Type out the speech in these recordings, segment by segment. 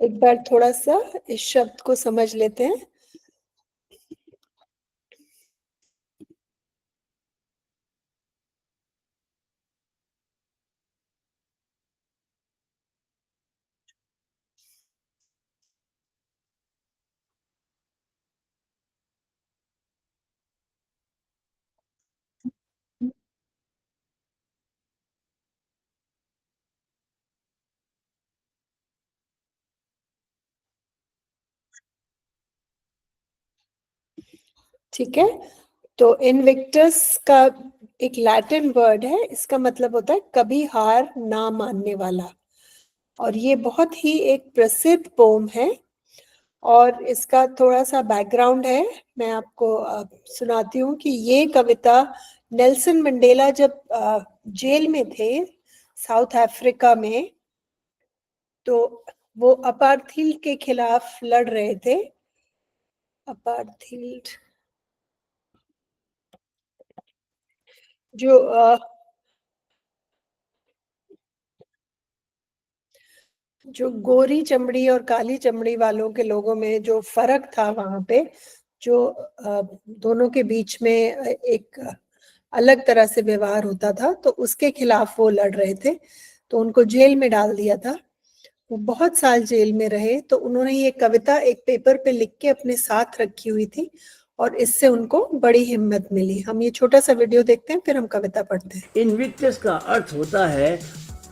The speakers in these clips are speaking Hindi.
एक बार थोड़ा सा इस शब्द को समझ लेते हैं। ठीक है, तो इनविक्टस का एक लैटिन वर्ड है, इसका मतलब होता है कभी हार ना मानने वाला। और ये बहुत ही एक प्रसिद्ध पोम है, और इसका थोड़ा सा बैकग्राउंड है, मैं आपको सुनाती हूँ कि ये कविता नेल्सन मंडेला जब जेल में थे साउथ अफ्रीका में, तो वो अपार्थीड के खिलाफ लड़ रहे थे। अपार्थीड जो जो गोरी चमड़ी और काली चमड़ी वालों के लोगों में जो फर्क था वहां पे, जो दोनों के बीच में एक अलग तरह से व्यवहार होता था, तो उसके खिलाफ वो लड़ रहे थे। तो उनको जेल में डाल दिया था, वो बहुत साल जेल में रहे। तो उन्होंने ये कविता एक पेपर पे लिख के अपने साथ रखी हुई थी, और इससे उनको बड़ी हिम्मत मिली। हम ये छोटा सा वीडियो देखते हैं, फिर हम कविता पढ़ते हैं। इनविक्टस का अर्थ होता है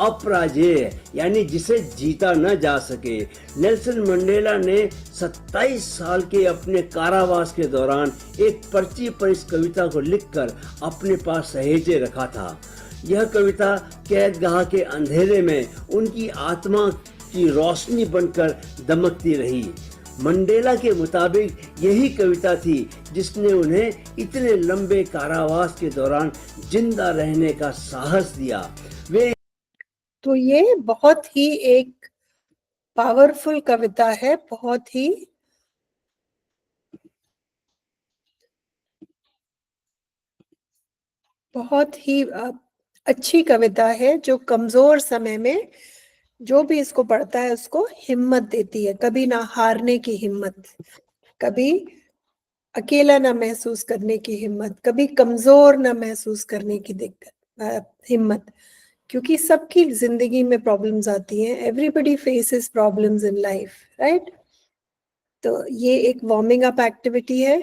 अपराजेय, यानी जिसे जीता न जा सके। नेल्सन मंडेला ने 27 साल के अपने कारावास के दौरान एक पर्ची पर इस कविता को लिखकर अपने पास सहेजे रखा था। यह कविता कैदगाह के अंधेरे में उनकी आत्मा की रोशनी बनकर दमकती रही। मंडेला के मुताबिक यही कविता थी जिसने उन्हें इतने लंबे कारावास के दौरान जिंदा रहने का साहस दिया। वे तो ये बहुत ही एक पावरफुल कविता है, बहुत ही अच्छी कविता है, जो कमजोर समय में जो भी इसको पढ़ता है उसको हिम्मत देती है, कभी ना हारने की हिम्मत, कभी अकेला ना महसूस करने की हिम्मत, कभी कमजोर ना महसूस करने की हिम्मत। क्योंकि सबकी जिंदगी में प्रॉब्लम्स आती हैं, everybody faces problems in life, right. तो ये एक वार्मिंग अप एक्टिविटी है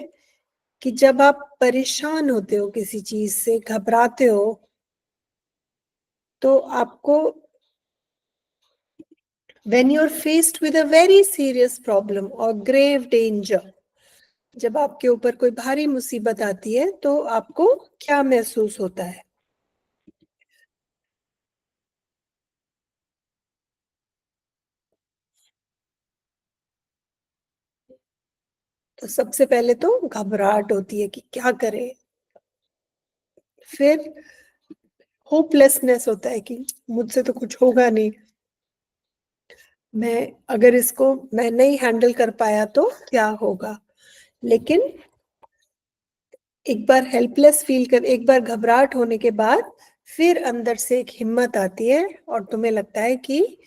कि जब आप परेशान होते हो, किसी चीज से घबराते हो, तो आपको when you're faced with a very serious problem or grave danger, जब आपके ऊपर कोई भारी मुसीबत आती है, तो आपको क्या महसूस होता है? तो सबसे पहले तो घबराहट होती है कि क्या करें, फिर होपलेसनेस होता है कि मुझसे तो कुछ होगा नहीं, मैं अगर इसको मैं नहीं हैंडल कर पाया तो क्या होगा। लेकिन एक बार हेल्पलेस फील कर, एक बार घबराहट होने के बाद फिर अंदर से एक हिम्मत आती है, और तुम्हें लगता है कि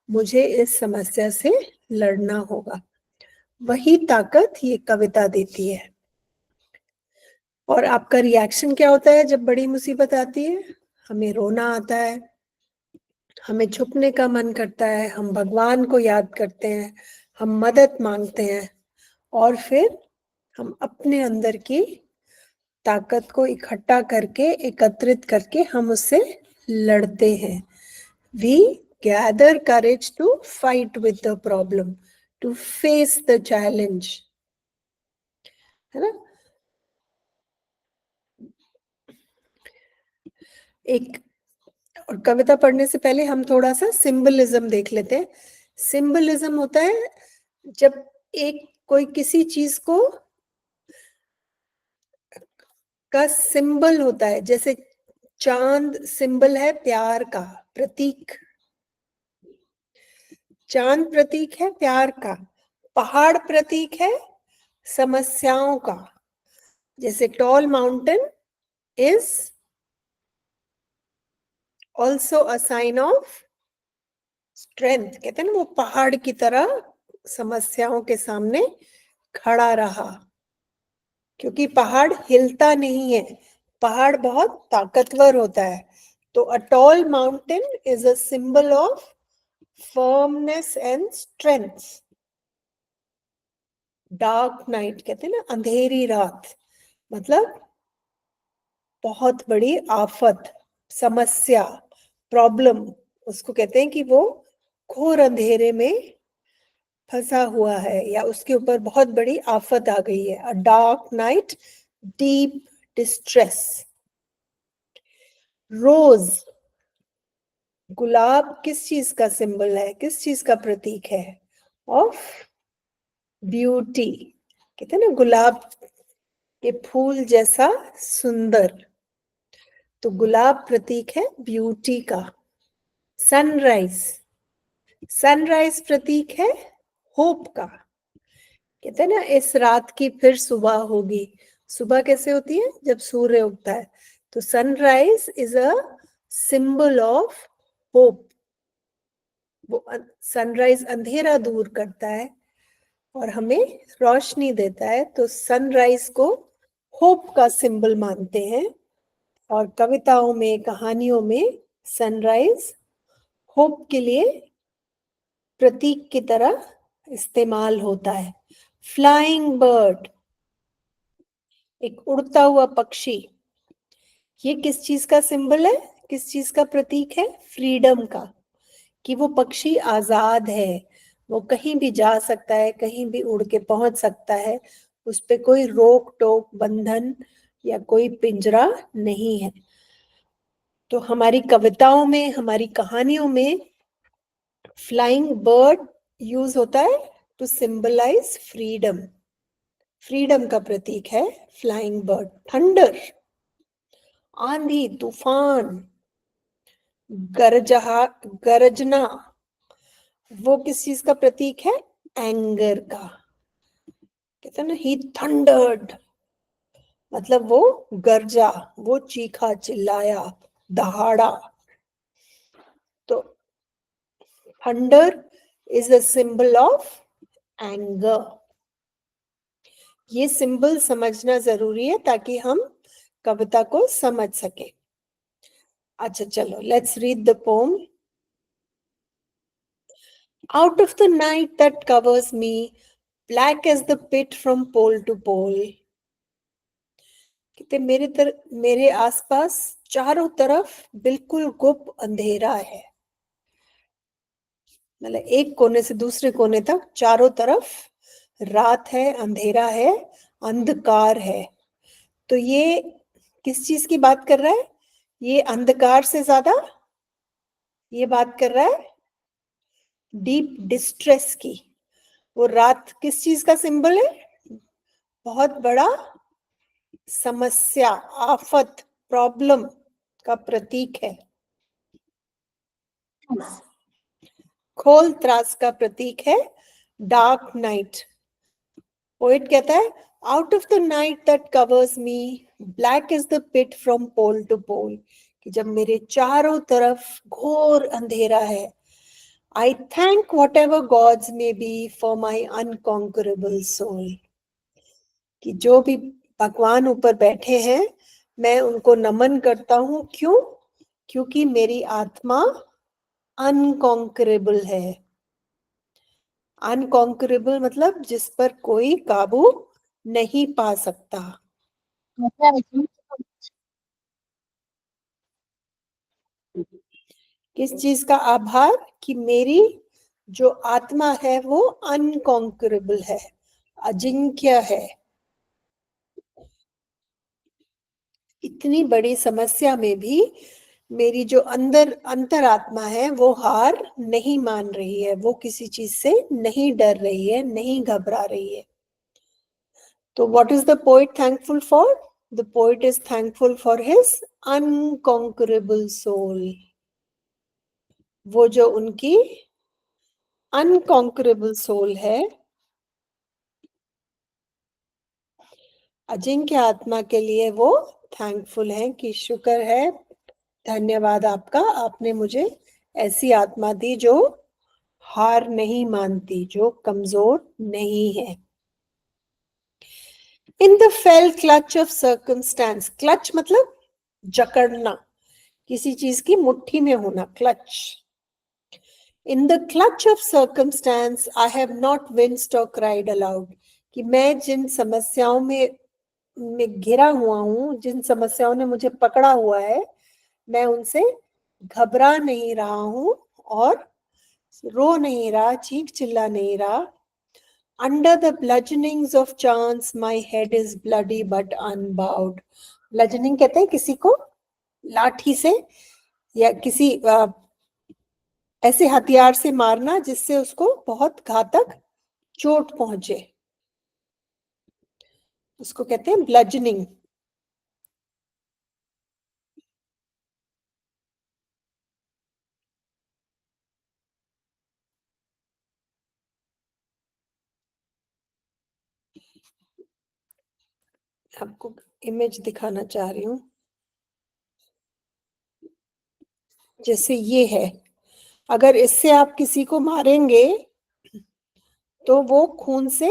मुझे इस समस्या से लड़ना होगा। वही ताकत ये कविता देती है। और आपका रिएक्शन क्या होता है जब बड़ी मुसीबत आती है? हमें रोना आता है, हमें छुपने का मन करता है, हम भगवान को याद करते हैं, हम मदद मांगते हैं, और फिर हम अपने अंदर की ताकत को इकट्ठा करके, एकत्रित करके हम उससे लड़ते हैं। We gather courage to fight with the problem, to face the challenge, है ना। एक और कविता पढ़ने से पहले हम थोड़ा सा सिंबलिज्म देख लेते हैं। सिंबलिज्म होता है जब एक कोई किसी चीज को का सिंबल होता है, जैसे चांद सिंबल है प्यार का, प्रतीक। चांद प्रतीक है प्यार का, पहाड़ प्रतीक है समस्याओं का। जैसे tall mountain is also a sign of strength, कहते हैं ना, वो पहाड़ की तरह समस्याओं के सामने खड़ा रहा, क्योंकि पहाड़ हिलता नहीं है, पहाड़ बहुत ताकतवर होता है। तो a tall mountain is a symbol of firmness and strength. Dark night कहते हैं ना, अंधेरी रात, मतलब बहुत बड़ी आफत, समस्या, प्रॉब्लम, उसको कहते हैं कि वो घोर अंधेरे में फंसा हुआ है या उसके ऊपर बहुत बड़ी आफत आ गई है। A dark night, deep distress. Rose, गुलाब किस चीज का सिंबल है, किस चीज का प्रतीक है? Of beauty. कहते हैं ना, गुलाब के फूल जैसा सुंदर, तो गुलाब प्रतीक है ब्यूटी का। सनराइज, सनराइज प्रतीक है होप का। कहते हैं ना, इस रात की फिर सुबह होगी। सुबह कैसे होती है? जब सूर्य उगता है। तो sunrise is a symbol of hope. वो सनराइज अंधेरा दूर करता है और हमें रोशनी देता है, तो सनराइज को होप का सिंबल मानते हैं। और कविताओं में, कहानियों में सनराइज होप के लिए प्रतीक की तरह इस्तेमाल होता है। फ्लाइंग बर्ड, एक उड़ता हुआ पक्षी, ये किस चीज का सिंबल है, किस चीज का प्रतीक है? फ्रीडम का, कि वो पक्षी आजाद है, वो कहीं भी जा सकता है, कहीं भी उड़ के पहुंच सकता है, उस पे कोई रोक टोक, बंधन या कोई पिंजरा नहीं है। तो हमारी कविताओं में, हमारी कहानियों में फ्लाइंग बर्ड यूज होता है टू सिंबलाइज फ्रीडम। फ्रीडम का प्रतीक है फ्लाइंग बर्ड। थंडर, आंधी, तूफान, गरजहा, गरजना, वो किस चीज का प्रतीक है? एंगर का। कहते हैं ना, ही थंडर्ड, मतलब वो गरजा, वो चीखा, चिल्लाया, दहाड़ा। तो thunder is a symbol of anger. ये सिंबल समझना जरूरी है ताकि हम कविता को समझ सके। अच्छा चलो, let's read the pome. Out of the night that covers me, black as the pit from pole to pole. कहते मेरे आसपास चारों तरफ बिल्कुल गुप्त अंधेरा है, मतलब एक कोने से दूसरे कोने तक चारों तरफ रात है, अंधेरा है, अंधकार है। तो ये किस चीज की बात कर रहा है? ये अंधकार से ज्यादा ये बात कर रहा है डीप डिस्ट्रेस की। वो रात किस चीज का सिंबल है? बहुत बड़ा समस्या, आफत, प्रॉब्लम का प्रतीक है। खोल त्रास का प्रतीक है डार्क नाइट। पोएट कहता है, out of the night that covers me, black is the pit from pole to pole. कि जब मेरे चारों तरफ घोर अंधेरा है, I thank whatever gods may be for my unconquerable soul. कि जो भी भगवान ऊपर बैठे हैं, मैं उनको नमन करता हूं। क्यों? क्योंकि मेरी आत्मा अनकॉन्करेबल है। अनकॉन्करेबल मतलब जिस पर कोई काबू नहीं पा सकता। किस चीज का आभार? कि मेरी जो आत्मा है वो अनकॉन्करेबल है, अजिंक्य है। इतनी बड़ी समस्या में भी मेरी जो अंतरात्मा है वो हार नहीं मान रही है, वो किसी चीज से नहीं डर रही है, नहीं घबरा रही है। तो what is the poet thankful for? The poet is thankful for his unconquerable soul. वो जो उनकी अनकॉन्करेबल सोल है, अजिंक्य आत्मा के लिए वो थैंकफुल है कि शुक्र है, धन्यवाद आपका, आपने मुझे ऐसी आत्मा दी जो हार नहीं मानती, जो कमजोर नहीं है। In the fail clutch of circumstance, clutch मतलब जकड़ना, किसी चीज की मुट्ठी में होना, clutch. In the clutch of circumstance I have not विंस्ड और क्राइड अलाउड, कि मैं जिन समस्याओं में घिरा हुआ हूं, जिन समस्याओं ने मुझे पकड़ा हुआ है, मैं उनसे घबरा नहीं रहा हूं और रो नहीं रहा, चीख चिल्ला नहीं रहा। Under the bludgeonings of chance my head is bloody but unbowed. ब्लजनिंग कहते हैं किसी को लाठी से या किसी ऐसे हथियार से मारना जिससे उसको बहुत घातक चोट पहुंचे, उसको कहते हैं ब्लजनिंग। आपको इमेज दिखाना चाह रही हूँ, जैसे ये है, अगर इससे आप किसी को मारेंगे तो वो खून से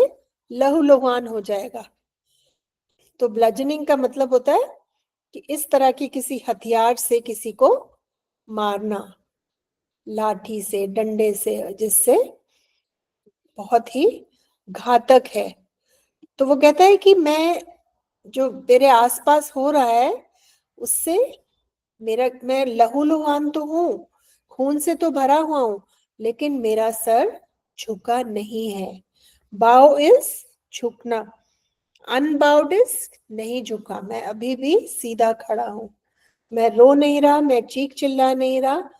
लहूलुहान हो जाएगा। तो ब्लजनिंग का मतलब होता है कि इस तरह की किसी हथियार से किसी को मारना, लाठी से, डंडे से, जिससे बहुत ही घातक है। तो वो कहता है कि मैं, जो मेरे आसपास हो रहा है उससे मैं लहूलुहान तो हूं, खून से तो भरा हुआ हूं, लेकिन मेरा सर झुका नहीं है। बाव इज झुकना, अनबाउड इज नहीं झुका, मैं अभी भी सीधा खड़ा हूं। मैं रो नहीं रहा, मैं चीख चिल्ला नहीं रहा।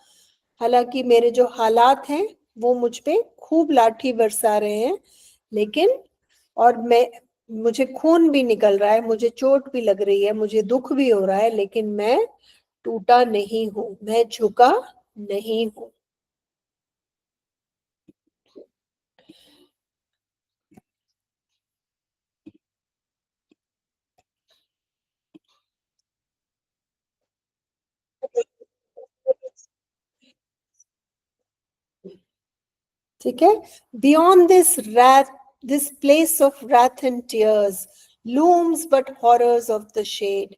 हालांकि मेरे जो हालात हैं वो मुझ पे खूब लाठी बरसा रहे हैं, लेकिन और मुझे खून भी निकल रहा है, मुझे चोट भी लग रही है, मुझे दुख भी हो रहा है, लेकिन मैं टूटा नहीं हूं, मैं झुका नहीं हूं। ठीक है। Beyond this place of wrath and tears looms but horrors of the shade,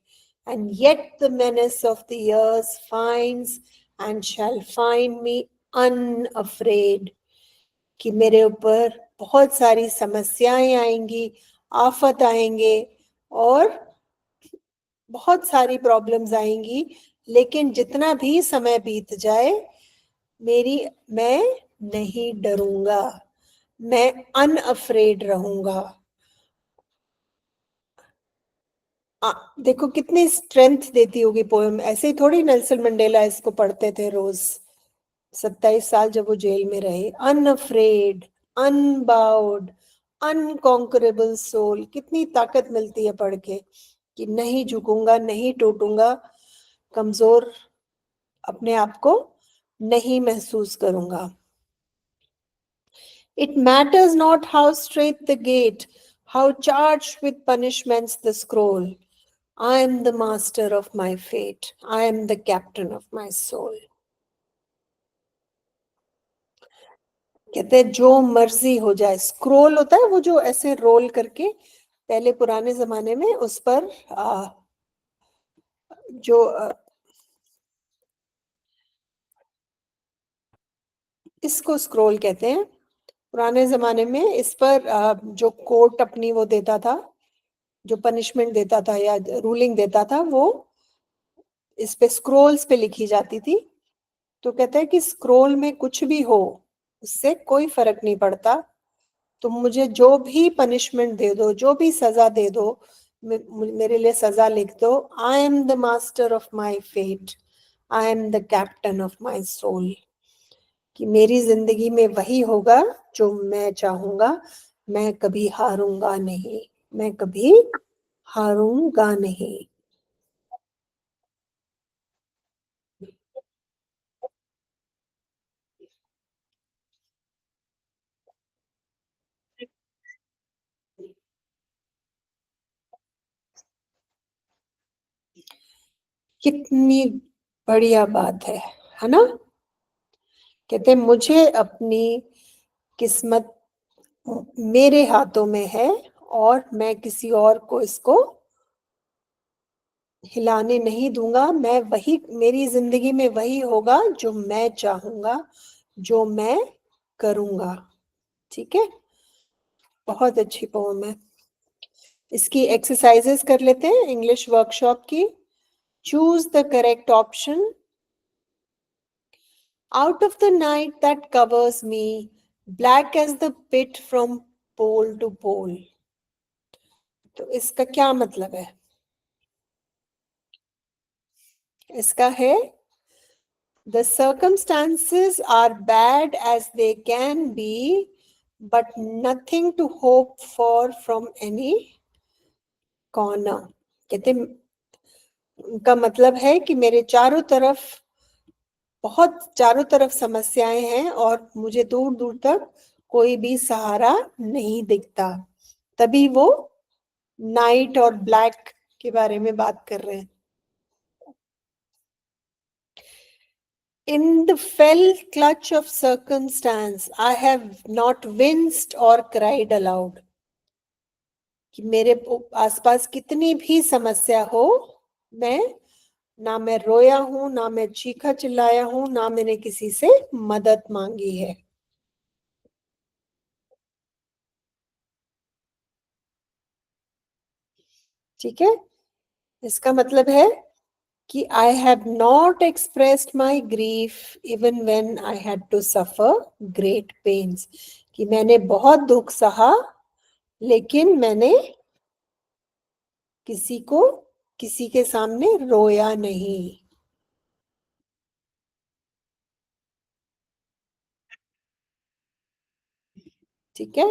and yet the menace of the years finds and shall find me unafraid, कि मेरे ऊपर बहुत सारी समस्याएं आएंगी, आफत आएंगे और बहुत सारी प्रॉब्लम्स आएंगी, लेकिन जितना भी समय बीत जाए मैं नहीं डरूंगा, मैं अनअफ्रेड रहूंगा। देखो कितनी स्ट्रेंथ देती होगी पोएम। ऐसे ही थोड़ी नेल्सन मंडेला इसको पढ़ते थे रोज, 27 साल जब वो जेल में रहे। अनअफ्रेड, अनबाउड, अनकॉन्करेबल सोल, कितनी ताकत मिलती है पढ़ के, कि नहीं झुकूंगा, नहीं टूटूंगा, कमजोर अपने आप को नहीं महसूस करूंगा। It matters not how straight the gate, how charged with punishments the scroll. I am the master of my fate. I am the captain of my soul. कहते हैं जो मर्जी हो जाए, स्क्रोल होता है वो जो ऐसे रोल करके, पहले पुराने जमाने में उस पर जो इसको स्क्रोल कहते हैं। पुराने जमाने में इस पर जो कोर्ट अपनी वो देता था, जो पनिशमेंट देता था या रूलिंग देता था, वो इस पे स्क्रोल्स पे लिखी जाती थी। तो कहते हैं कि स्क्रोल में कुछ भी हो उससे कोई फर्क नहीं पड़ता, तुम मुझे जो भी पनिशमेंट दे दो, जो भी सजा दे दो, मेरे लिए सजा लिख दो। I am the master of my fate, I am the captain of my soul, कि मेरी जिंदगी में वही होगा जो मैं चाहूंगा, मैं कभी हारूंगा नहीं, मैं कभी हारूंगा नहीं। कितनी बढ़िया बात है ना। कहते मुझे अपनी किस्मत मेरे हाथों में है और मैं किसी और को इसको हिलाने नहीं दूंगा। मैं वही, मेरी जिंदगी में वही होगा जो मैं चाहूंगा, जो मैं करूंगा। ठीक है, बहुत अच्छी पोम है। इसकी एक्सरसाइजेस कर लेते हैं इंग्लिश वर्कशॉप की। Choose the correct option. Out of the night that covers me, black as the pit from pole to pole. तो इसका क्या मतलब है? इसका है the circumstances are bad as they can be, but nothing to hope for from any corner। कहते उनका मतलब है कि मेरे चारों तरफ समस्याएं हैं और मुझे दूर दूर तक कोई भी सहारा नहीं दिखता। तभी वो नाइट और ब्लैक के बारे में बात कर रहे हैं। In the fell clutch of circumstance, I have not winced or cried aloud। कि मेरे आसपास कितनी भी समस्या हो, मैं रोया हूं, ना मैं चीखा चिल्लाया हूं, ना मैंने किसी से मदद मांगी है। ठीक है, इसका मतलब है कि I have not expressed my grief even when I had to suffer great pains। कि मैंने बहुत दुख सहा, लेकिन मैंने किसी के सामने रोया नहीं। ठीक है।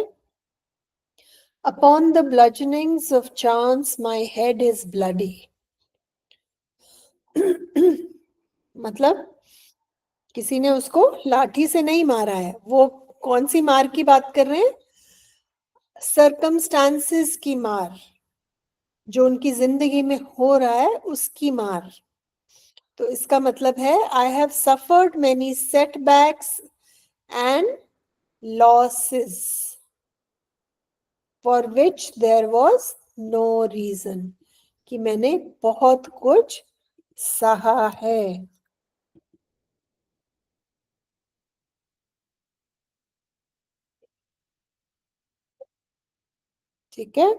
Upon the bludgeonings of chance my head is bloody। मतलब किसी ने उसको लाठी से नहीं मारा है। वो कौन सी मार की बात कर रहे हैं? सर्कमस्टांसेस की मार, जो उनकी जिंदगी में हो रहा है उसकी मार। तो इसका मतलब है I have suffered many setbacks and losses for which there was no reason. कि मैंने बहुत कुछ सहा है। ठीक है।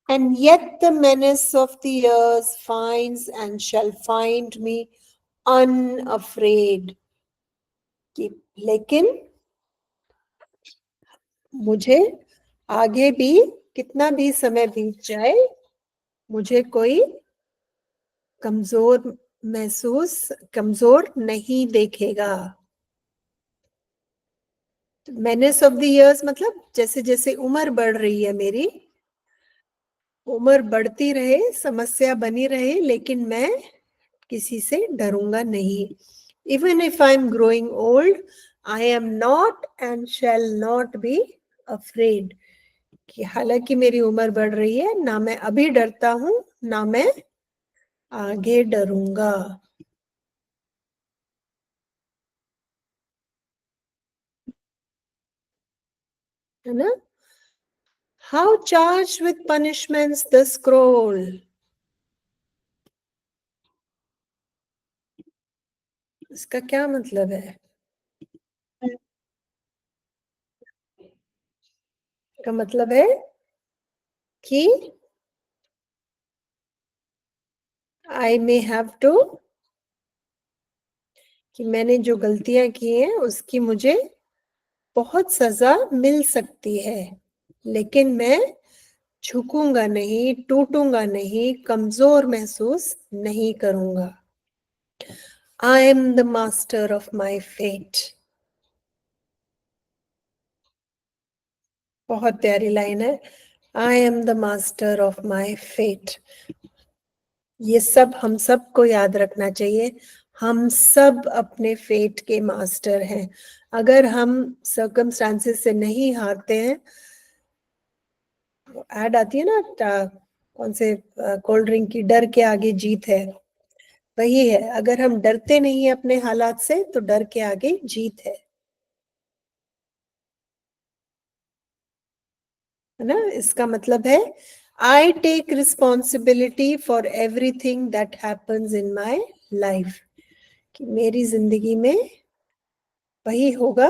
And yet the menace of the years finds and shall find me unafraid। कि लेकिन मुझे आगे भी कितना भी समय बीत जाए, मुझे कोई कमजोर नहीं देखेगा। मेनेस ऑफ द इयर्स मतलब जैसे जैसे उम्र बढ़ रही है, मेरी उम्र बढ़ती रहे, समस्या बनी रहे, लेकिन मैं किसी से डरूंगा नहीं। Even if I am growing old, I am not and shall not be afraid. कि हालांकि मेरी उम्र बढ़ रही है, ना मैं अभी डरता हूं, ना मैं आगे डरूंगा। है ना? How charge with punishments the scroll. इसका क्या मतलब है? का मतलब है कि आई मे हैव टू, कि मैंने जो गलतियां की हैं उसकी मुझे बहुत सजा मिल सकती है, लेकिन मैं झुकूंगा नहीं, टूटूंगा नहीं, कमजोर महसूस नहीं करूंगा। I am the master of my fate. बहुत प्यारी लाइन है। I am the master of my fate. ये सब हम सबको याद रखना चाहिए। हम सब अपने फेट के मास्टर हैं। अगर हम सर्कमस्टांसेस से नहीं हारते हैं, ऐड आती है ना कौन से कोल्ड ड्रिंक की, डर के आगे जीत है। वही है, अगर हम डरते नहीं है अपने हालात से तो डर के आगे जीत है ना। इसका मतलब है I take responsibility for everything that happens in my life, कि मेरी जिंदगी में वही होगा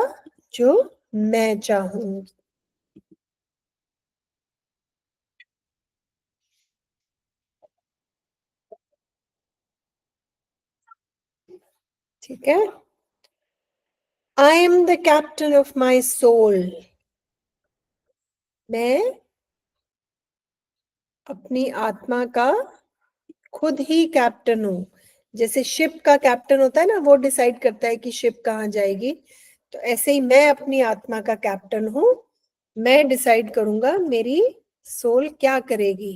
जो मैं चाहूं। ठीक है। I am the captain of my soul, मैं अपनी आत्मा का खुद ही कैप्टन हूं। जैसे शिप का कैप्टन होता है ना, वो डिसाइड करता है कि शिप कहाँ जाएगी, तो ऐसे ही मैं अपनी आत्मा का कैप्टन हूं। मैं डिसाइड करूंगा मेरी सोल क्या करेगी।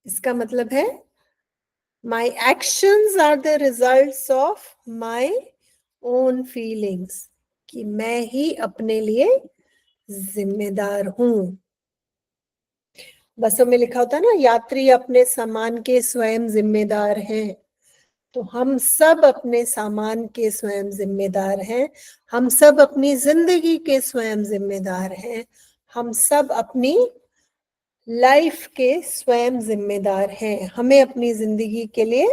इसका मतलब है my actions are the results of my own feelings, कि मैं ही अपने लिए जिम्मेदार हूं। बसों में लिखा होता है ना, यात्री अपने सामान के स्वयं जिम्मेदार हैं। तो हम सब अपने सामान के स्वयं जिम्मेदार हैं, हम सब अपनी जिंदगी के स्वयं जिम्मेदार हैं, हम सब अपनी लाइफ के स्वयं जिम्मेदार हैं। हमें अपनी जिंदगी के लिए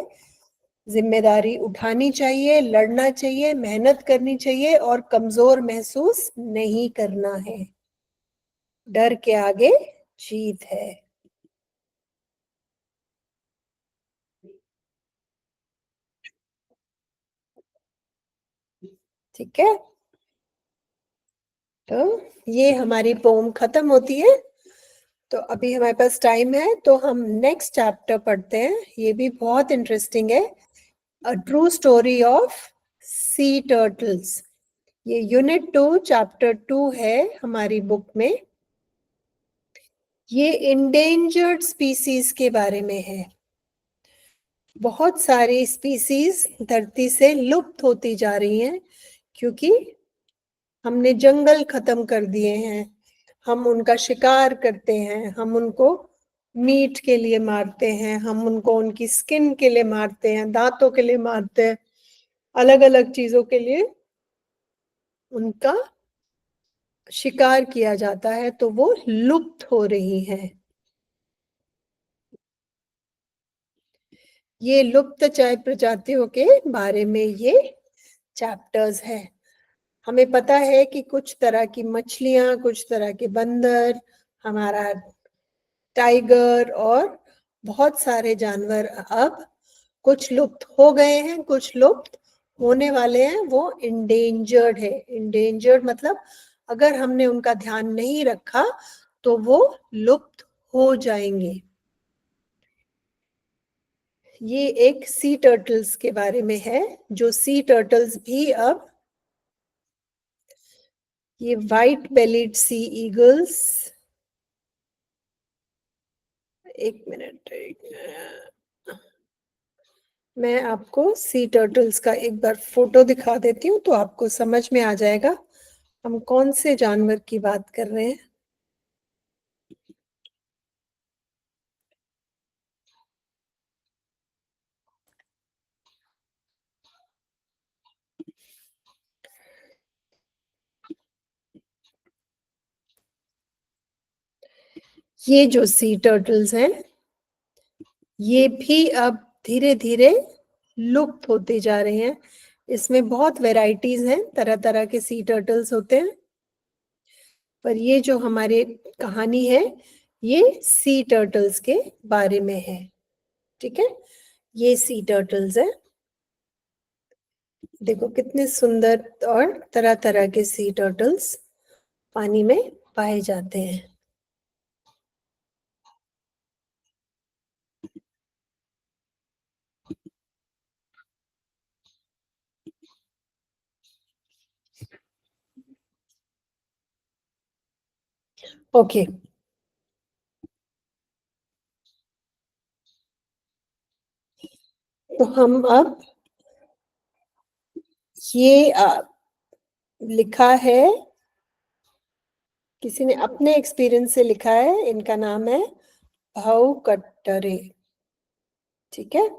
जिम्मेदारी उठानी चाहिए, लड़ना चाहिए, मेहनत करनी चाहिए और कमजोर महसूस नहीं करना है। डर के आगे जीत है। ठीक है, तो ये हमारी पोम खत्म होती है। तो अभी हमारे पास टाइम है तो हम नेक्स्ट चैप्टर पढ़ते हैं। ये भी बहुत इंटरेस्टिंग है, a true story of C turtles. ये यूनिट 2 चैप्टर 2 है हमारी बुक में। ये इंडेंजर्ड स्पीसीज के बारे में है। बहुत सारी स्पीसीज धरती से लुप्त होती जा रही हैं क्योंकि हमने जंगल खत्म कर दिए हैं, हम उनका शिकार करते हैं, हम उनको मीट के लिए मारते हैं, हम उनको उनकी स्किन के लिए मारते हैं, दांतों के लिए मारते हैं, अलग अलग चीजों के लिए उनका शिकार किया जाता है, तो वो लुप्त हो रही हैं। ये लुप्त चाय प्रजातियों के बारे में ये चैप्टर्स है। हमें पता है कि कुछ तरह की मछलियां, कुछ तरह के बंदर, हमारा टाइगर और बहुत सारे जानवर अब कुछ लुप्त हो गए हैं, कुछ लुप्त होने वाले हैं। वो इंडेंजर्ड है। इंडेंजर्ड मतलब अगर हमने उनका ध्यान नहीं रखा तो वो लुप्त हो जाएंगे। ये एक सी टर्टल्स के बारे में है, जो सी टर्टल्स भी अब, ये व्हाइट बेलीड सी ईगल्स, एक मिनट मैं आपको सी टर्टल्स का एक बार फोटो दिखा देती हूँ तो आपको समझ में आ जाएगा हम कौन से जानवर की बात कर रहे हैं। ये जो सी टर्टल्स हैं ये भी अब धीरे धीरे लुप्त होते जा रहे हैं। इसमें बहुत वैरायटीज हैं, तरह तरह के सी टर्टल्स होते हैं, पर ये जो हमारी कहानी है ये सी टर्टल्स के बारे में है। ठीक है, ये सी टर्टल्स है, देखो कितने सुंदर और तरह तरह के सी टर्टल्स पानी में पाए जाते हैं। ओके, तो हम अब ये लिखा है, किसी ने अपने एक्सपीरियंस से लिखा है। इनका नाम है भाऊ कट्टरे, ठीक है।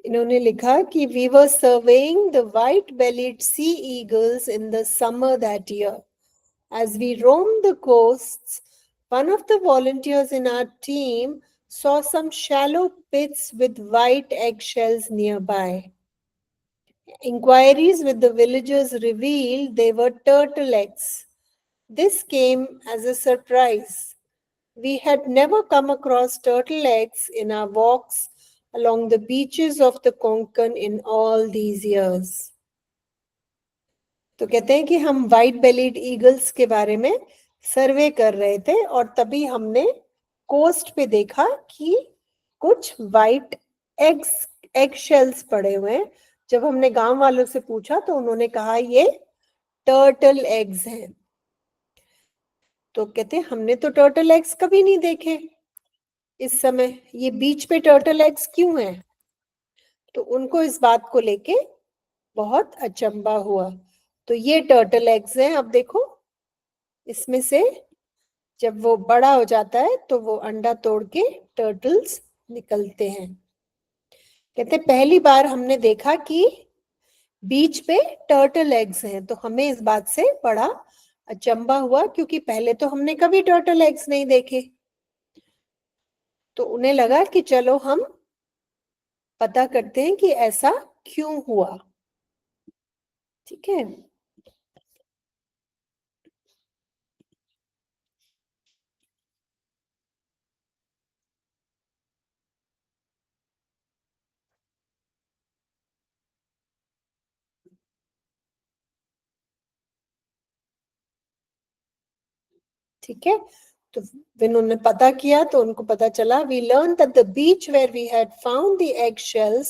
इन्होंने लिखा कि we were surveying the white-bellied sea eagles in the summer that year. As we roamed the coasts, one of the volunteers in our team saw some shallow pits with white eggshells nearby. Inquiries with the villagers revealed they were turtle eggs. This came as a surprise. We had never come across turtle eggs in our walks along the beaches of the Konkan in all these years. तो कहते हैं कि हम व्हाइट बेलीड ईगल्स के बारे में सर्वे कर रहे थे और तभी हमने कोस्ट पे देखा कि कुछ व्हाइट एग शेल्स पड़े हुए हैं। जब हमने गांव वालों से पूछा तो उन्होंने कहा ये टर्टल एग्स हैं। तो कहते हैं हमने तो टर्टल एग्स कभी नहीं देखे, इस समय ये बीच पे टर्टल एग्स क्यों हैं? तो उनको इस बात को लेके बहुत अचंबा हुआ। तो ये टर्टल एग्स हैं। अब देखो इसमें से जब वो बड़ा हो जाता है तो वो अंडा तोड़ के टर्टल्स निकलते हैं। कहते पहली बार हमने देखा कि बीच पे टर्टल एग्स हैं, तो हमें इस बात से बड़ा अचंबा हुआ क्योंकि पहले तो हमने कभी टर्टल एग्स नहीं देखे। तो उन्हें लगा कि चलो हम पता करते हैं कि ऐसा क्यों हुआ, ठीक है। ठीक है, तो इन्होंने पता किया तो उनको पता चला, we learned that the beach where we had found the egg shells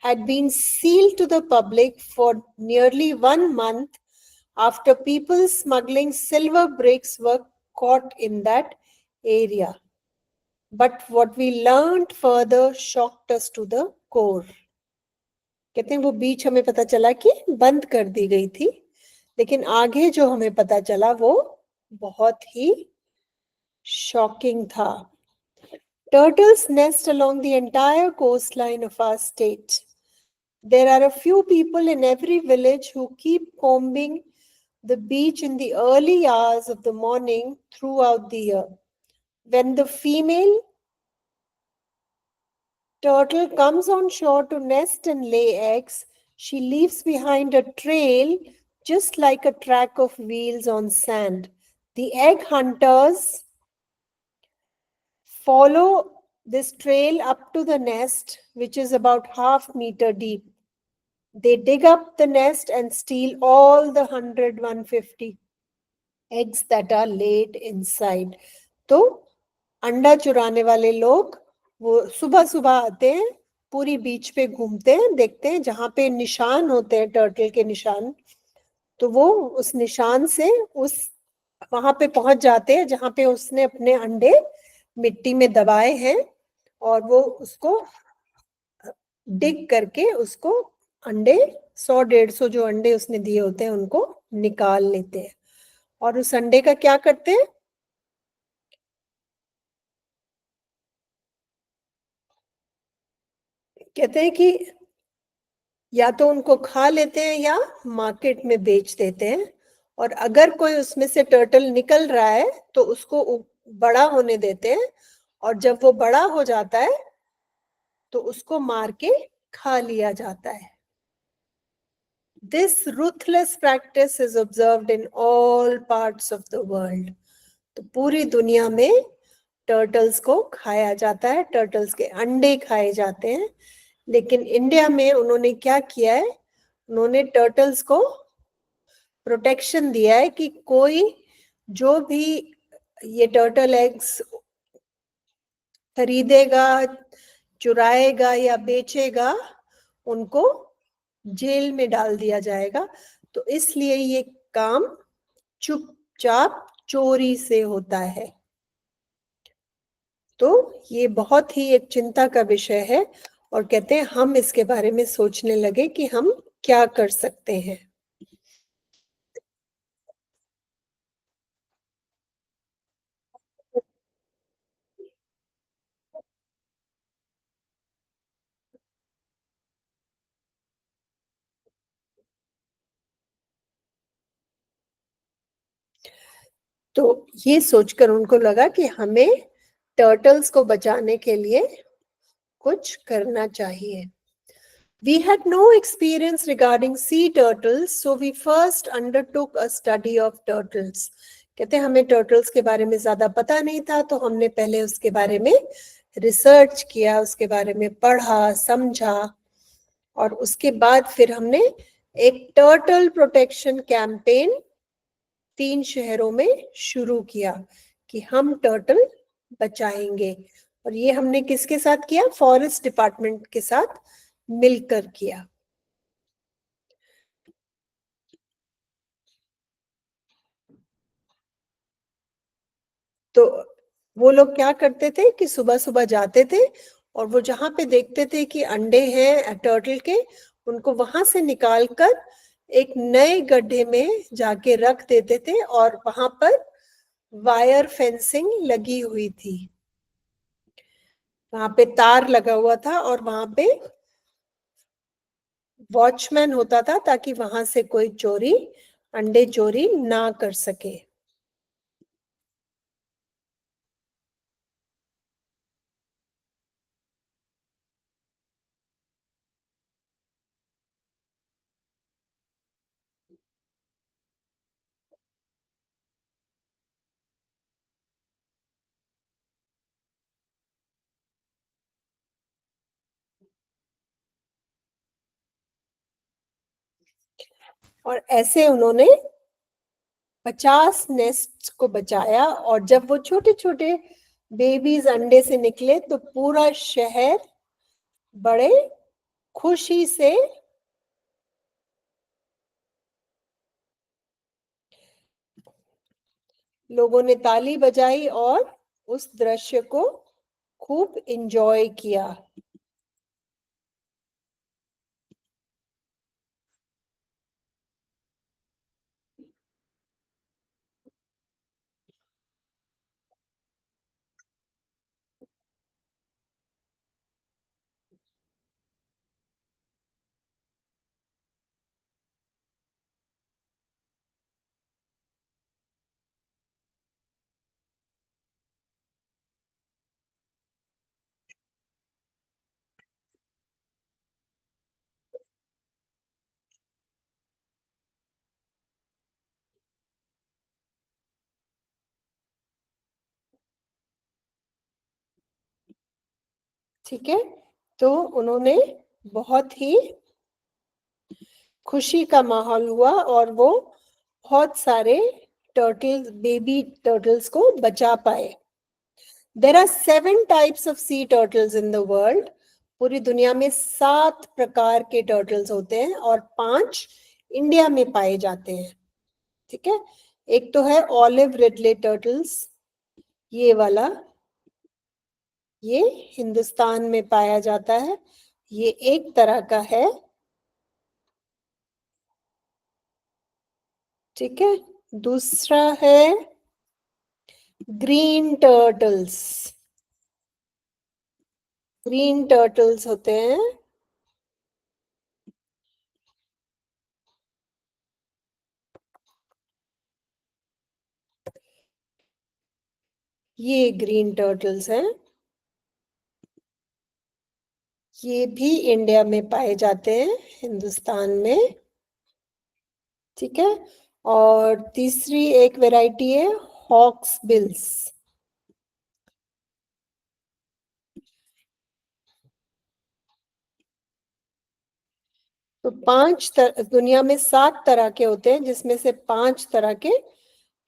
had been sealed to the public for nearly 1 month after people smuggling silver bricks were caught in that area. But what we learned further shocked us to the core. कहते हैं वो बीच हमें पता चला कि बंद कर दी गई थी, लेकिन आगे जो हमें पता चला वो बहुत ही शॉकिंग था। Turtles nest along the entire coastline of our state. There are a few people in every village who keep combing the beach in the early hours of the morning throughout the year. When the female turtle comes on shore to nest and lay eggs, she leaves behind a trail just like a track of wheels on sand. The egg hunters follow this trail up to the nest, which is about half meter deep. They dig up the nest and steal all the 100-150 eggs that are laid inside. तो अंडा चुराने वाले लोग वो सुबह सुबह आते हैं, पूरी बीच पे घूमते हैं, देखते हैं जहां पे निशान होते हैं टर्टल के निशान, तो वो उस निशान से उस वहां पे पहुंच जाते हैं जहां पे उसने अपने अंडे मिट्टी में दबाए हैं और वो उसको डिग करके उसको अंडे 100-150 जो अंडे उसने दिए होते हैं उनको निकाल लेते हैं। और उस अंडे का क्या करते हैं? कहते हैं कि या तो उनको खा लेते हैं या मार्केट में बेच देते हैं, और अगर कोई उसमें से टर्टल निकल रहा है तो उसको बड़ा होने देते हैं, और जब वो बड़ा हो जाता है तो उसको मार के खा लिया जाता है। This ruthless practice is observed in all parts of the world. तो पूरी दुनिया में टर्टल्स को खाया जाता है, टर्टल्स के अंडे खाए जाते हैं। लेकिन इंडिया में उन्होंने क्या किया है, उन्होंने टर्टल्स को प्रोटेक्शन दिया है कि कोई जो भी ये टर्टल एग्स खरीदेगा, चुराएगा या बेचेगा, उनको जेल में डाल दिया जाएगा। तो इसलिए ये काम चुपचाप चोरी से होता है। तो ये बहुत ही एक चिंता का विषय है और कहते हैं हम इसके बारे में सोचने लगे कि हम क्या कर सकते हैं। तो ये सोचकर उनको लगा कि हमें टर्टल्स को बचाने के लिए कुछ करना चाहिए. We had no experience regarding sea turtles, so we first undertook a study of turtles. कहते हमें टर्टल्स के बारे में ज्यादा पता नहीं था, तो हमने पहले उसके बारे में रिसर्च किया, उसके बारे में पढ़ा, समझा, और उसके बाद फिर हमने एक टर्टल प्रोटेक्शन कैंपेन 3 शहरों में शुरू किया कि हम टर्टल बचाएंगे. और ये हमने किसके साथ किया? फॉरेस्ट डिपार्टमेंट के साथ मिलकर किया. तो वो लोग क्या करते थे कि सुबह सुबह जाते थे और वो जहां पे देखते थे कि अंडे हैं टर्टल के, उनको वहां से निकालकर एक नए गड्ढे में जाके रख देते थे, और वहां पर वायर फेंसिंग लगी हुई थी. वहां पे तार लगा हुआ था और वहां पे वॉचमैन होता था, ताकि वहां से कोई चोरी, अंडे चोरी ना कर सके. और ऐसे उन्होंने 50 नेस्ट को बचाया. और जब वो छोटे छोटे बेबीज अंडे से निकले तो पूरा शहर बड़े खुशी से लोगों ने ताली बजाई और उस दृश्य को खूब एंजॉय किया. ठीक है, तो उन्होंने बहुत ही खुशी का माहौल हुआ और वो बहुत सारे टर्टल्स, बेबी टर्टल्स को बचा पाए. There are 7 types of sea turtles in the world. पूरी दुनिया में 7 प्रकार के टर्टल्स होते हैं और 5 इंडिया में पाए जाते हैं. ठीक है, एक तो है ऑलिव रिडले टर्टल्स, ये वाला, ये हिंदुस्तान में पाया जाता है. ये एक तरह का है. ठीक है, दूसरा है ग्रीन टर्टल्स. ग्रीन टर्टल्स होते हैं, ये ग्रीन टर्टल्स हैं. ये भी इंडिया में पाए जाते हैं, हिंदुस्तान में. ठीक है, और तीसरी एक वैरायटी है हॉक्स बिल्स. तो दुनिया में 7 तरह के होते हैं, जिसमें से 5 तरह के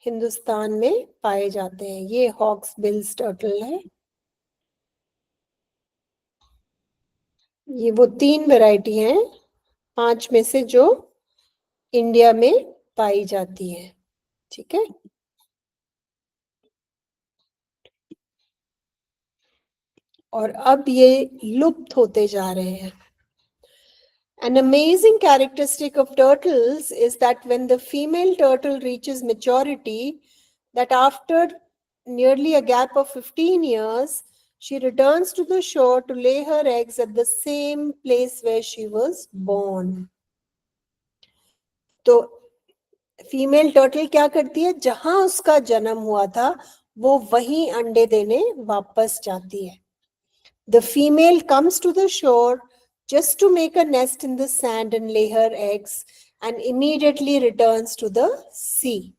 हिंदुस्तान में पाए जाते हैं. ये हॉक्स बिल्स टर्टल है. ये वो 3 वैरायटी हैं 5 में से जो इंडिया में पाई जाती है. ठीक है, और अब ये लुप्त होते जा रहे हैं. An amazing characteristic of turtles is that when the female turtle reaches maturity, that after nearly a gap of 15 years, she returns to the shore to lay her eggs at the same place where she was born. तो फीमेल टर्टल क्या करती है, जहां उसका जन्म हुआ था वो वहीं अंडे देने वापस जाती है. The female comes to the shore just to make a nest in the sand and lay her eggs and immediately returns to the sea.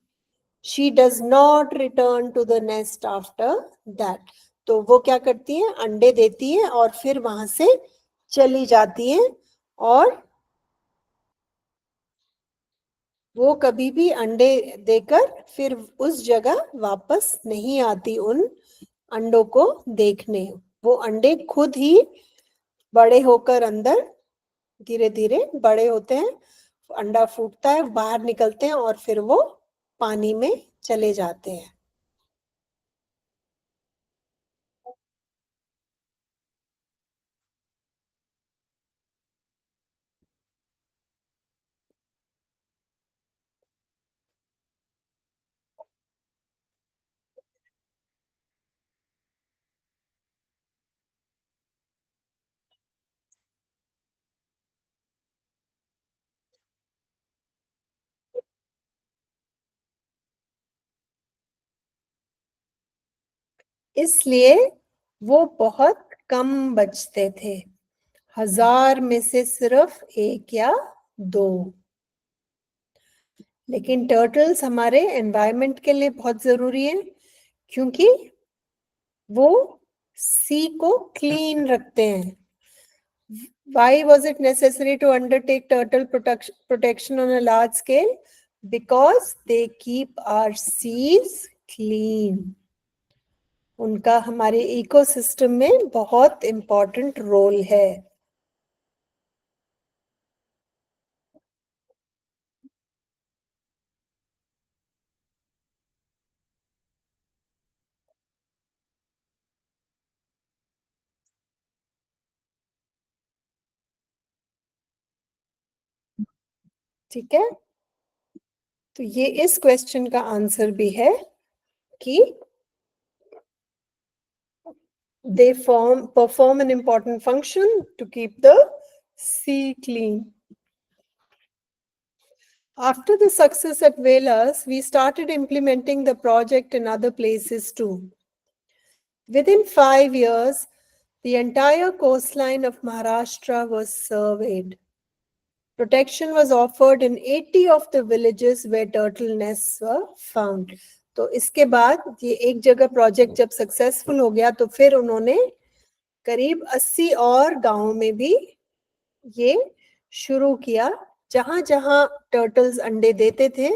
She does not return to the nest after that. तो वो क्या करती है, अंडे देती है और फिर वहां से चली जाती है और वो कभी भी अंडे देकर फिर उस जगह वापस नहीं आती उन अंडों को देखने. वो अंडे खुद ही बड़े होकर अंदर धीरे धीरे बड़े होते हैं, अंडा फूटता है, बाहर निकलते हैं और फिर वो पानी में चले जाते हैं. इसलिए वो बहुत कम बचते थे, 1000 में से सिर्फ 1 या 2. लेकिन टर्टल्स हमारे एनवायरनमेंट के लिए बहुत जरूरी है क्योंकि वो सी को क्लीन रखते हैं. Why was it necessary to undertake turtle protection on a large scale? Because they keep our seas clean. उनका हमारे इकोसिस्टम में बहुत इम्पोर्टेंट रोल है. ठीक है, तो ये इस क्वेश्चन का आंसर भी है कि they perform an important function to keep the sea clean. After the success at Velas, we started implementing the project in other places too. Within 5 years, the entire coastline of Maharashtra was surveyed. Protection was offered in 80 of the villages where turtle nests were found. तो इसके बाद ये एक जगह प्रोजेक्ट जब सक्सेसफुल हो गया तो फिर उन्होंने करीब 80 और गांवों में भी ये शुरू किया. जहां जहां टर्टल्स अंडे देते थे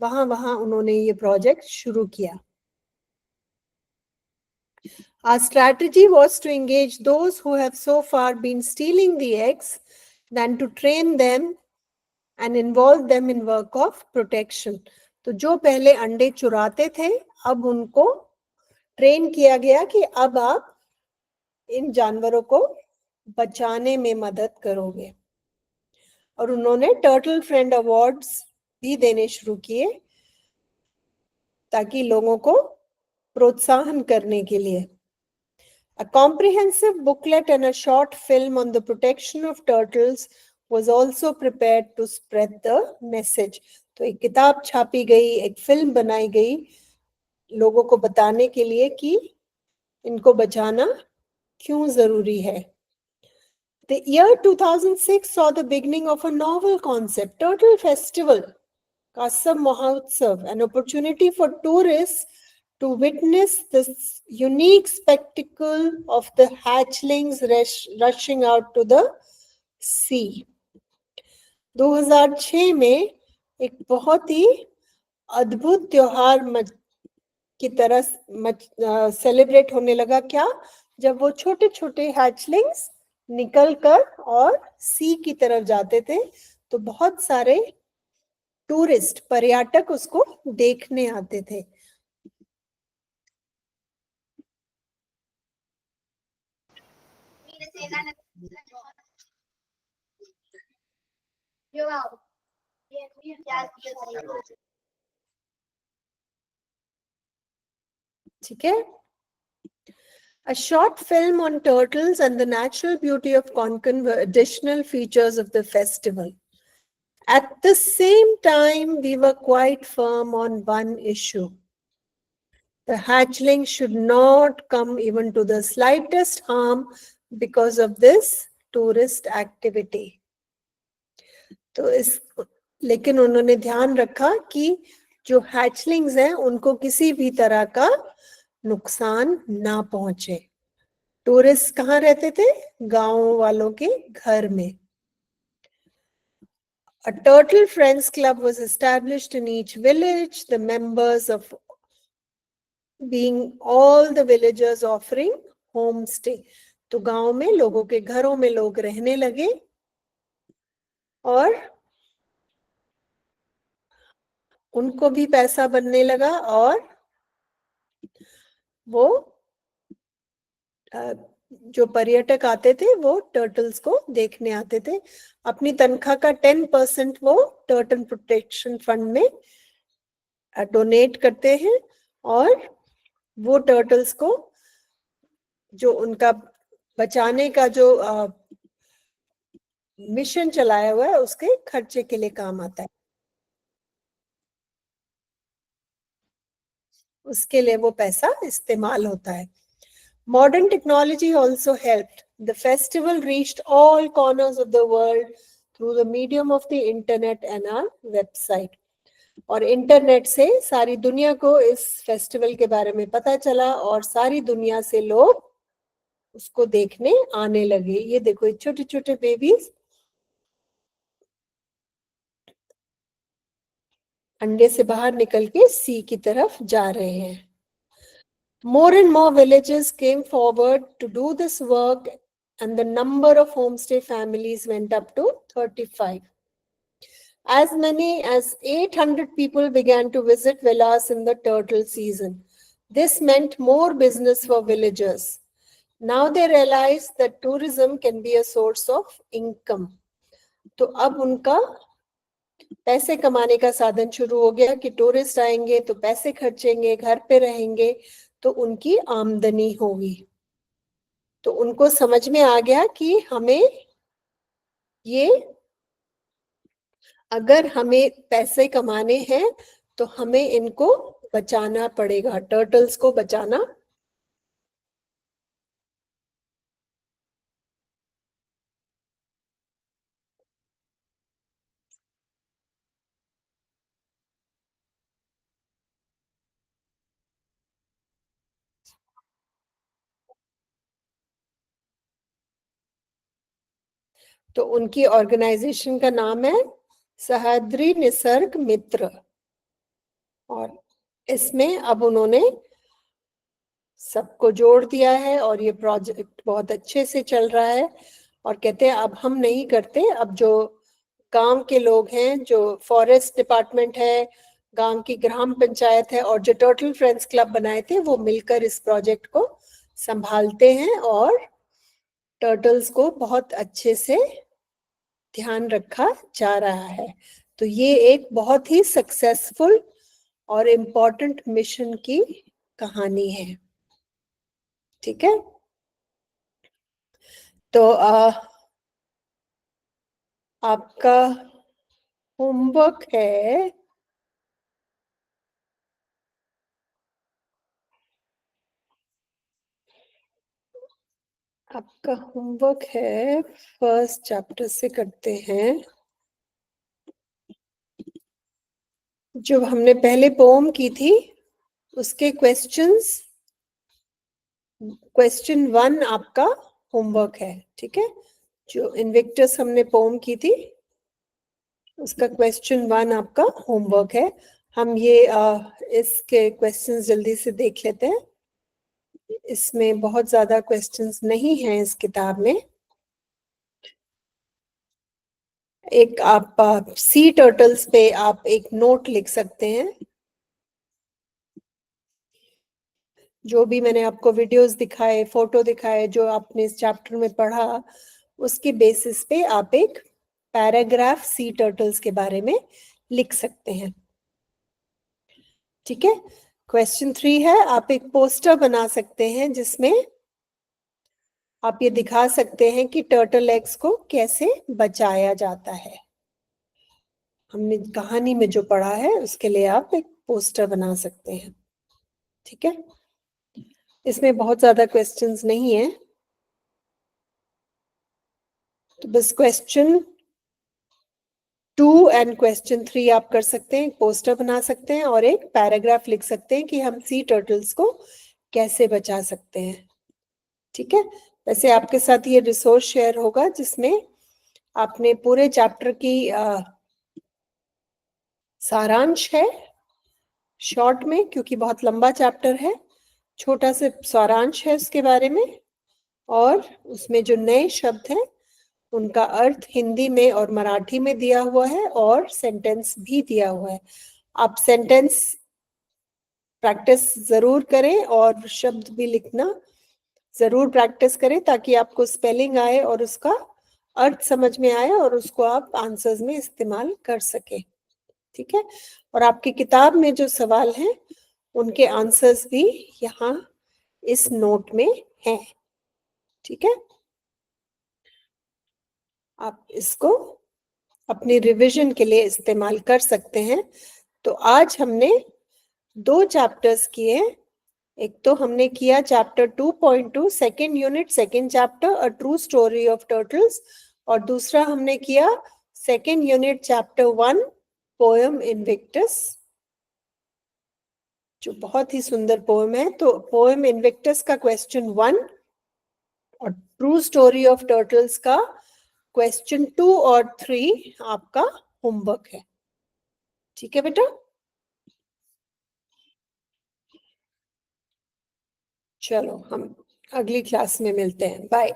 वहां वहां उन्होंने ये प्रोजेक्ट शुरू किया. Our strategy was to engage those who have so far been stealing the eggs than to train them and involve them in work of protection. तो जो पहले अंडे चुराते थे अब उनको ट्रेन किया गया कि अब आप इन जानवरों को बचाने में मदद करोगे. और उन्होंने टर्टल फ्रेंड अवार्ड्स भी देने शुरू किए ताकि लोगों को प्रोत्साहन करने के लिए. A comprehensive booklet and a short film on the protection of turtles was also prepared to spread the message. तो एक किताब छापी गई, एक फिल्म बनाई गई लोगों को बताने के लिए कि इनको बचाना क्यों जरूरी है. The year 2006 saw the beginning of a novel concept, Turtle Festival, Kasam Mahotsav, an opportunity for tourists to witness this unique spectacle of the hatchlings rushing out to the sea. 2006 में एक बहुत ही अद्भुत त्योहार की तरह सेलिब्रेट होने लगा. क्या? जब वो छोटे छोटे हैचलिंग्स निकलकर और सी की तरफ जाते थे तो बहुत सारे टूरिस्ट पर्यटक उसको देखने आते थे. ठीक है. A short film on turtles and the natural beauty of Konkan were additional features of the festival. At the same time, we were quite firm on one issue. The hatchling should not come even to the slightest harm because of this tourist activity. तो इस लेकिन उन्होंने ध्यान रखा कि जो हैचलिंग्स हैं उनको किसी भी तरह का नुकसान ना पहुंचे. टूरिस्ट कहाँ रहते थे? गांव वालों के घर में. A Turtle Friends Club was established in each village, the members of being all the villagers offering homestay. तो गांव में लोगों के घरों में लोग रहने लगे और उनको भी पैसा बनने लगा और वो जो पर्यटक आते थे वो टर्टल्स को देखने आते थे. अपनी तनख्वाह का 10% वो टर्टल प्रोटेक्शन फंड में डोनेट करते हैं और वो टर्टल्स को जो उनका बचाने का जो मिशन चलाया हुआ है उसके खर्चे के लिए काम आता है. उसके लिए वो पैसा इस्तेमाल होता है. Modern technology also helped. The festival reached all corners of the world through the medium of the internet and our website. और इंटरनेट से सारी दुनिया को इस फेस्टिवल के बारे में पता चला और सारी दुनिया से लोग उसको देखने आने लगे. ये देखो ये छोटे छोटे बेबीज अंडे से बाहर निकल के सी की तरफ जा रहे हैं. More and more villages came forward to do this work and the number of homestay families went up to 35. As many as 800 people began to visit villas in the turtle season. This meant more business for villagers. Now they realized that tourism can be a source of income. तो अब उनका पैसे कमाने का साधन शुरू हो गया कि टूरिस्ट आएंगे तो पैसे खर्चेंगे, घर पे रहेंगे तो उनकी आमदनी होगी. तो उनको समझ में आ गया कि हमें ये अगर हमें पैसे कमाने हैं तो हमें इनको बचाना पड़ेगा, टर्टल्स को बचाना. तो उनकी ऑर्गेनाइजेशन का नाम है सह्याद्री निसर्ग मित्र और इसमें अब उन्होंने सबको जोड़ दिया है और ये प्रोजेक्ट बहुत अच्छे से चल रहा है. और कहते हैं अब हम नहीं करते, अब जो गांव के लोग हैं, जो फॉरेस्ट डिपार्टमेंट है, गांव की ग्राम पंचायत है और जो टर्टल फ्रेंड्स क्लब बनाए थे वो मिलकर इस प्रोजेक्ट को संभालते हैं और टर्टल्स को बहुत अच्छे से ध्यान रखा जा रहा है. तो ये एक बहुत ही सक्सेसफुल और इम्पोर्टेंट मिशन की कहानी है. ठीक है, तो आपका होमवर्क है फर्स्ट चैप्टर से करते हैं. जो हमने पहले पोम की थी उसके क्वेश्चन 1 आपका होमवर्क है. ठीक है, जो इन्विक्टस हमने पोम की थी उसका क्वेश्चन 1 आपका होमवर्क है. हम ये इसके क्वेश्चंस जल्दी से देख लेते हैं. इसमें बहुत ज्यादा क्वेश्चंस नहीं हैं इस किताब में. एक आप सी टर्टल्स पे आप एक नोट लिख सकते हैं. जो भी मैंने आपको वीडियोस दिखाए, फोटो दिखाए, जो आपने इस चैप्टर में पढ़ा, उसके बेसिस पे आप एक पैराग्राफ सी टर्टल्स के बारे में लिख सकते हैं. ठीक है, क्वेश्चन 3 है, आप एक पोस्टर बना सकते हैं जिसमें आप ये दिखा सकते हैं कि टर्टल एग्स को कैसे बचाया जाता है. हमने कहानी में जो पढ़ा है उसके लिए आप एक पोस्टर बना सकते हैं। ठीक है, इसमें बहुत ज्यादा क्वेश्चंस नहीं है, तो बस क्वेश्चन 2 एंड क्वेश्चन 3 आप कर सकते हैं, एक पोस्टर बना सकते हैं और एक पैराग्राफ लिख सकते हैं कि हम सी टर्टल्स को कैसे बचा सकते हैं। ठीक है, वैसे आपके साथ ये रिसोर्स शेयर होगा जिसमें आपने पूरे चैप्टर की सारांश है शॉर्ट में, क्योंकि बहुत लंबा चैप्टर है, छोटा से सारांश है उसके बारे में, और उसमें जो नए शब्द हैं उनका अर्थ हिंदी में और मराठी में दिया हुआ है और सेंटेंस भी दिया हुआ है। आप सेंटेंस प्रैक्टिस जरूर करें और शब्द भी लिखना जरूर प्रैक्टिस करें ताकि आपको स्पेलिंग आए और उसका अर्थ समझ में आए और उसको आप आंसर्स में इस्तेमाल कर सके। ठीक है, और आपकी किताब में जो सवाल हैं उनके आंसर्स भी यहाँ इस नोट में हैं। ठीक है, आप इसको अपनी रिवीजन के लिए इस्तेमाल कर सकते हैं। तो आज हमने 2 चैप्टर्स किए, एक तो हमने किया chapter 2.2 second unit second chapter a true story of turtles, और दूसरा हमने किया second unit chapter 1 poem Invictus, जो बहुत ही सुंदर पोएम है। तो पोएम इनविक्टस का क्वेश्चन 1 और ट्रू स्टोरी ऑफ टर्टल्स का क्वेश्चन 2 और 3 आपका होमवर्क है। ठीक है बेटा, चलो हम अगली क्लास में मिलते हैं, बाय।